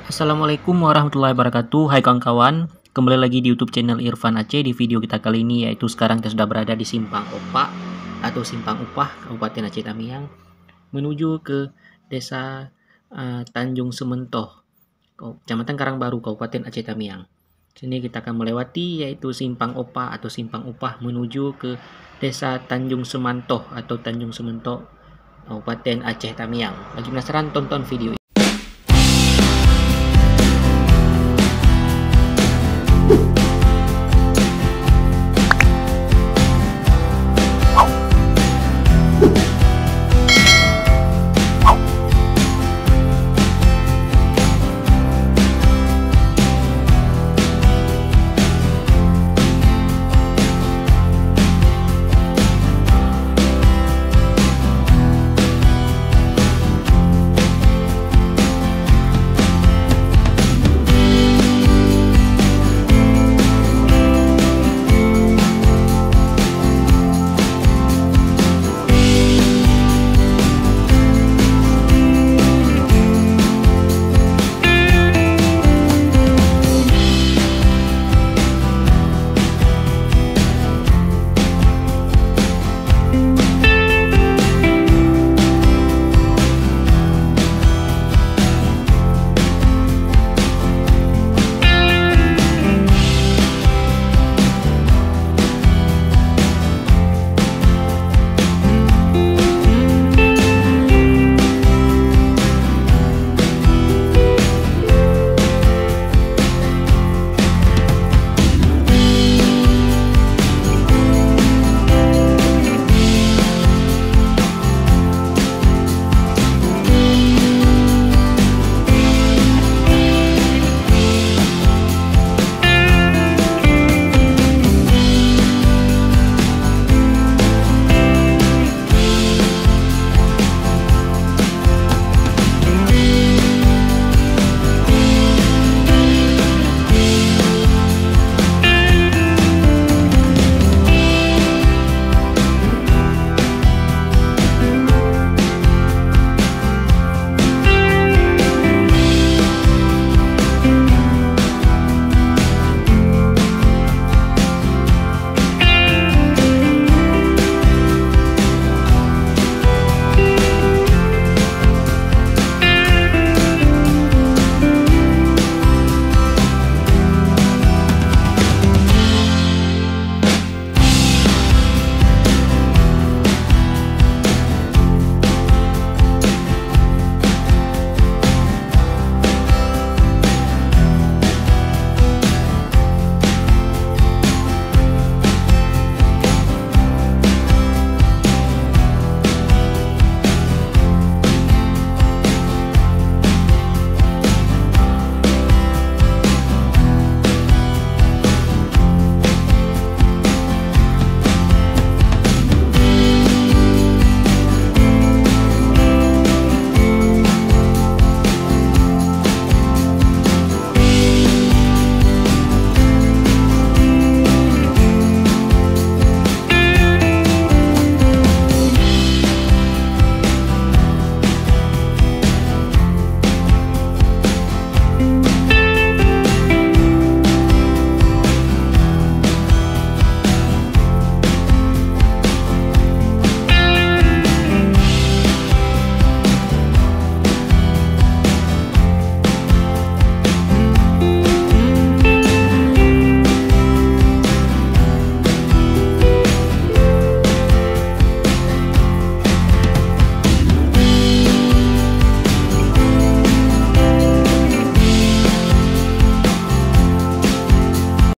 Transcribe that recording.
Assalamualaikum warahmatullahi wabarakatuh. Hai kawan-kawan, kembali lagi di YouTube channel Irfan Aceh. Di video kita kali ini yaitu sekarang kita sudah berada di Simpang Opak atau Simpang Upah, Kabupaten Aceh Tamiang, menuju ke Desa Tanjung Seumantoh, Kecamatan Karangbaru, Kabupaten Aceh Tamiang. Sini kita akan melewati yaitu Simpang Opak atau Simpang Upah menuju ke Desa Tanjung Seumantoh atau Tanjung Seumantoh, Kabupaten Aceh Tamiang. Bagi penasaran, tonton video ini.